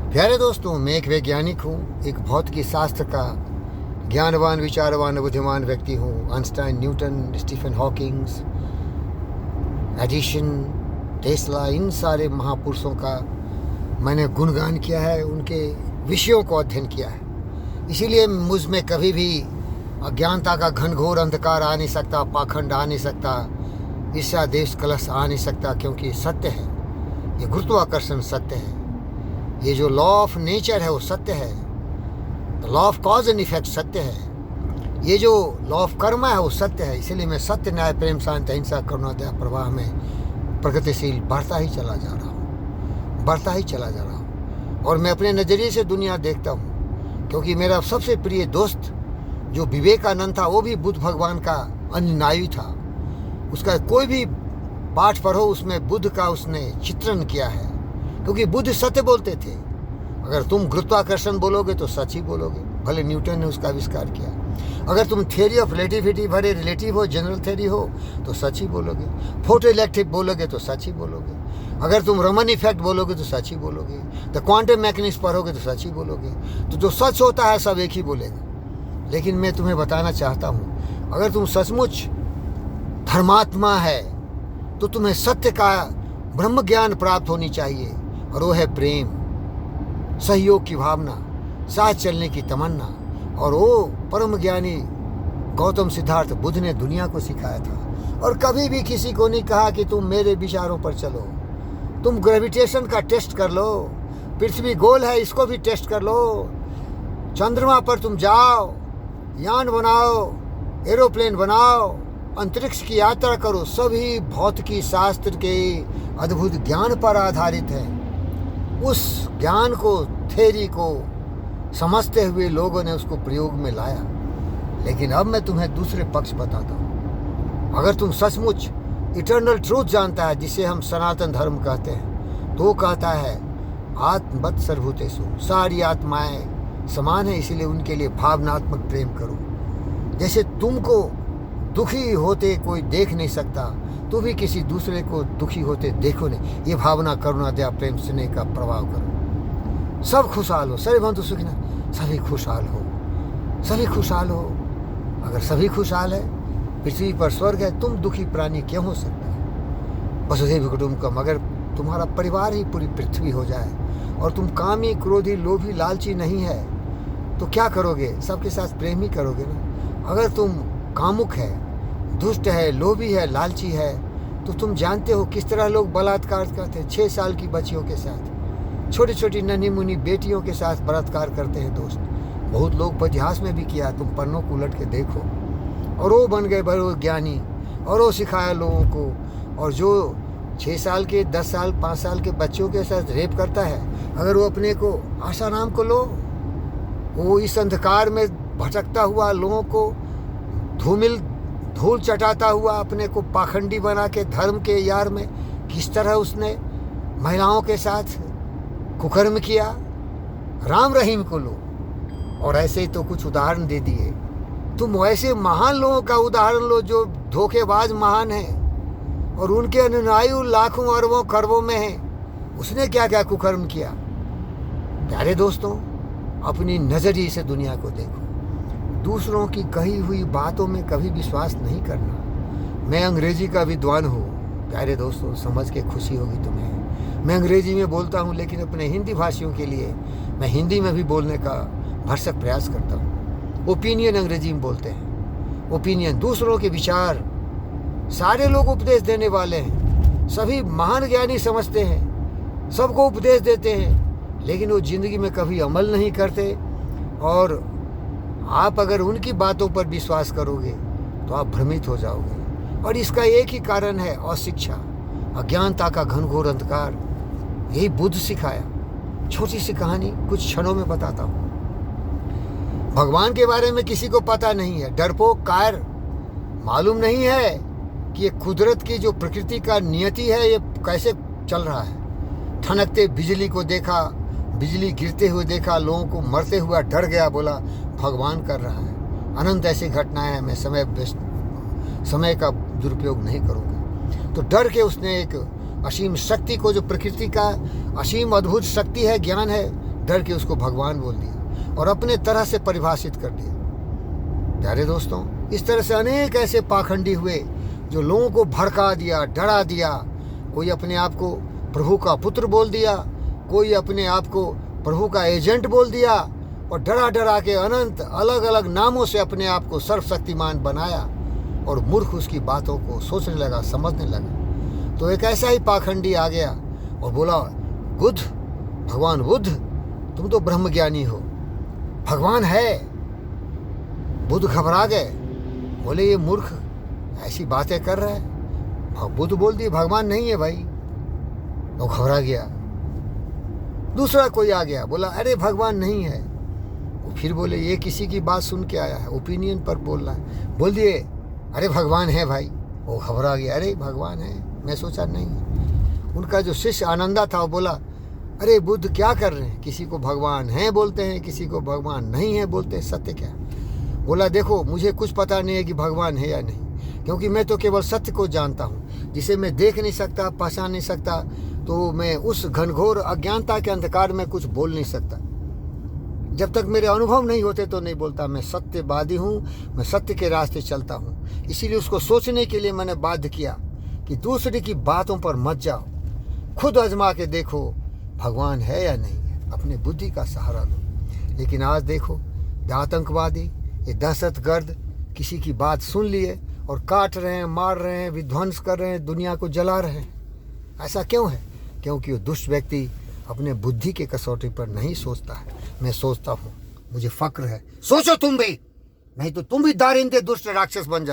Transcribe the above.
प्यारे दोस्तों, मैं एक वैज्ञानिक हूँ, एक भौतिकी शास्त्र का ज्ञानवान, विचारवान, बुद्धिमान व्यक्ति हूँ। Einstein, Newton, Stephen Hawkings, Edison, Tesla, इन सारे महापुरुषों का मैंने गुणगान किया है, उनके विषयों को अध्ययन किया है। इसीलिए मुझ में कभी भी अज्ञानता का घनघोर अंधकार आ नहीं सकता, पाखंड आ नहीं सकता, ईर्ष्या, देश, कलश आ नहीं सकता, क्योंकि सत्य है। ये गुरुत्वाकर्षण सत्य है, ये जो लॉ ऑफ नेचर है वो सत्य है, the law of cause and effect सत्य है, ये जो लॉ ऑफ कर्म है वो सत्य है। इसीलिए मैं सत्य, न्याय, प्रेम, शांति, अहिंसा, करुणा, दया प्रवाह में प्रगतिशील बढ़ता ही चला जा रहा हूँ, बढ़ता ही चला जा रहा हूँ। और मैं अपने नज़रिए से दुनिया देखता हूँ, क्योंकि मेरा सबसे प्रिय दोस्त जो विवेकानंद था वो भी बुद्ध भगवान का अनुयायी था। उसका कोई भी पाठ पढ़ो, उसमें बुद्ध का उसने चित्रण किया है, क्योंकि बुद्ध सत्य बोलते थे। अगर तुम गुरुत्वाकर्षण बोलोगे तो सच ही बोलोगे, भले न्यूटन ने उसका आविष्कार किया। अगर तुम थ्योरी ऑफ रिलेटिविटी भले रिलेटिव हो, जनरल थ्योरी हो, तो सच ही बोलोगे। फोटो इलेक्ट्रिक बोलोगे तो सच ही बोलोगे। अगर तुम रमन इफेक्ट बोलोगे तो सच ही बोलोगे। द क्वांटम मैकेनिक्स पढ़ोगे तो सच ही बोलोगे। तो जो सच होता है सब एक ही बोलेगा। लेकिन मैं तुम्हें बताना चाहता हूँ, अगर तुम सचमुच धर्मात्मा है तो तुम्हें सत्य का ब्रह्म ज्ञान प्राप्त होनी चाहिए, और वो है प्रेम, सहयोग की भावना, साथ चलने की तमन्ना। और वो परम ज्ञानी गौतम सिद्धार्थ बुद्ध ने दुनिया को सिखाया था। और कभी भी किसी को नहीं कहा कि तुम मेरे विचारों पर चलो, तुम ग्रेविटेशन का टेस्ट कर लो, पृथ्वी गोल है इसको भी टेस्ट कर लो, चंद्रमा पर तुम जाओ, यान बनाओ, एरोप्लेन बनाओ, अंतरिक्ष की यात्रा करो। सभी भौतिकी शास्त्र के अद्भुत ज्ञान पर आधारित है। उस ज्ञान को, थ्योरी को समझते हुए लोगों ने उसको प्रयोग में लाया। लेकिन अब मैं तुम्हें दूसरे पक्ष बताता हूँ। अगर तुम सचमुच इटर्नल ट्रूथ जानता है, जिसे हम सनातन धर्म कहते हैं, तो वो कहता है आत्मवत् सर्वभूतेषु, सारी आत्माएं समान है, इसीलिए उनके लिए भावनात्मक प्रेम करो। जैसे तुमको दुखी होते कोई देख नहीं सकता, तो भी किसी दूसरे को दुखी होते देखो नहीं। ये भावना, करुणा, दया, प्रेम, स्नेह का प्रभाव करो। सब खुशहाल हो, सर्वे भवन्तु सुखिनः, सभी खुशहाल हो, सभी खुशहाल हो। अगर सभी खुशहाल है, पृथ्वी पर स्वर्ग है, तुम दुखी प्राणी क्यों हो सकता है? वसुधैव कुटुम्बकम्। अगर तुम्हारा परिवार ही पूरी पृथ्वी हो जाए और तुम कामी, क्रोधी, लोभी, लालची नहीं है, तो क्या करोगे? सबके साथ प्रेम ही करोगे ना। अगर तुम कामुक है, दुष्ट है, लोभी है, लालची है, तो तुम जानते हो किस तरह लोग बलात्कार करते हैं। 6 साल की बच्चियों के साथ, छोटी छोटी नन्ही मुन्नी बेटियों के साथ बलात्कार करते हैं दोस्त। बहुत लोग इतिहास में भी किया, तुम पन्नों को उलट के देखो। और वो बन गए बड़े ज्ञानी, और वो सिखाया लोगों को। और जो 6 साल के, 10 साल, 5 साल के बच्चों के साथ रेप करता है, अगर वो अपने को आसाराम को लो, वो इस अंधकार में भटकता हुआ लोगों को धूल चटाता हुआ अपने को पाखंडी बना के धर्म के यार में किस तरह उसने महिलाओं के साथ कुकर्म किया, राम रहीम को लो। और ऐसे ही तो कुछ उदाहरण दे दिए। तुम वैसे महान लोगों का उदाहरण लो जो धोखेबाज महान हैं, और उनके अनुयायी लाखों अरबों खरबों में हैं। उसने क्या क्या कुकर्म किया? प्यारे दोस्तों, अपनी नज़रिए से दुनिया को देखो। दूसरों की कही हुई बातों में कभी विश्वास नहीं करना। मैं अंग्रेजी का विद्वान हूँ प्यारे दोस्तों, समझ के खुशी होगी तुम्हें। मैं अंग्रेजी में बोलता हूँ, लेकिन अपने हिंदी भाषियों के लिए मैं हिंदी में भी बोलने का भरसक प्रयास करता हूँ। ओपिनियन अंग्रेजी में बोलते हैं, ओपिनियन, दूसरों के विचार। सारे लोग उपदेश देने वाले हैं, सभी महान ज्ञानी समझते हैं, सबको उपदेश देते हैं, लेकिन वो ज़िंदगी में कभी अमल नहीं करते। और आप अगर उनकी बातों पर विश्वास करोगे तो आप भ्रमित हो जाओगे। और इसका एक ही कारण है, अशिक्षा, अज्ञानता का घनघोर अंधकार। यही बुद्ध सिखाया। छोटी सी कहानी कुछ क्षणों में बताता हूँ। भगवान के बारे में किसी को पता नहीं है, डरपोक, कायर, मालूम नहीं है कि ये कुदरत की जो प्रकृति का नियति है, ये कैसे चल रहा है। ठनकते बिजली को देखा, बिजली गिरते हुए देखा, लोगों को मरते हुआ डर गया, बोला भगवान कर रहा है। अनंत ऐसी घटनाएं हैं, मैं समय का दुरुपयोग नहीं करूँगा। तो डर के उसने एक असीम शक्ति को, जो प्रकृति का असीम अद्भुत शक्ति है, ज्ञान है, डर के उसको भगवान बोल दिया और अपने तरह से परिभाषित कर दिया। प्यारे दोस्तों, इस तरह से अनेक ऐसे पाखंडी हुए जो लोगों को भड़का दिया, डरा दिया। कोई अपने आप को प्रभु का पुत्र बोल दिया, कोई अपने आप को प्रभु का एजेंट बोल दिया और डरा डरा के अनंत अलग अलग नामों से अपने आप को सर्वशक्तिमान बनाया और मूर्ख उसकी बातों को सोचने लगा, समझने लगा। तो एक ऐसा ही पाखंडी आ गया और बोला, बुद्ध, भगवान बुद्ध, तुम तो ब्रह्मज्ञानी हो, भगवान है। बुद्ध घबरा गए, बोले ये मूर्ख ऐसी बातें कर रहा है। बुद्ध बोल दिए भगवान नहीं है भाई। वो घबरा गया। दूसरा कोई आ गया, बोला अरे भगवान नहीं है। वो फिर बोले ये किसी की बात सुन के आया है, ओपिनियन पर बोल रहा है। बोल दिए अरे भगवान है भाई। वो घबरा गया, अरे भगवान है, मैं सोचा नहीं है। उनका जो शिष्य आनंदा था वो बोला, अरे बुद्ध क्या कर रहे हैं, किसी को भगवान है बोलते हैं, किसी को भगवान नहीं है बोलते हैं, सत्य क्या? बोला देखो मुझे कुछ पता नहीं है कि भगवान है या नहीं, क्योंकि मैं तो केवल सत्य को जानता हूँ, जिसे मैं देख नहीं सकता, पहचान नहीं सकता। तो मैं उस घनघोर अज्ञानता के अंधकार में कुछ बोल नहीं सकता। जब तक मेरे अनुभव नहीं होते तो नहीं बोलता। मैं सत्यवादी हूँ, मैं सत्य के रास्ते चलता हूँ। इसीलिए उसको सोचने के लिए मैंने बाध्य किया कि दूसरे की बातों पर मत जाओ, खुद आजमा के देखो भगवान है या नहीं है, अपने बुद्धि का सहारा लो। लेकिन आज देखो, ये आतंकवादी, ये दहशतगर्द किसी की बात सुन लिए और काट रहे हैं, मार रहे हैं, विध्वंस कर रहे हैं, दुनिया को जला रहे हैं। ऐसा क्यों है? क्योंकि वो दुष्ट व्यक्ति अपने बुद्धि के कसौटी पर नहीं सोचता है। मैं सोचता हूँ, मुझे फक्र है। सोचो तुम भी, नहीं तो तुम भी दारिंदे दुष्ट राक्षस बन जाओ।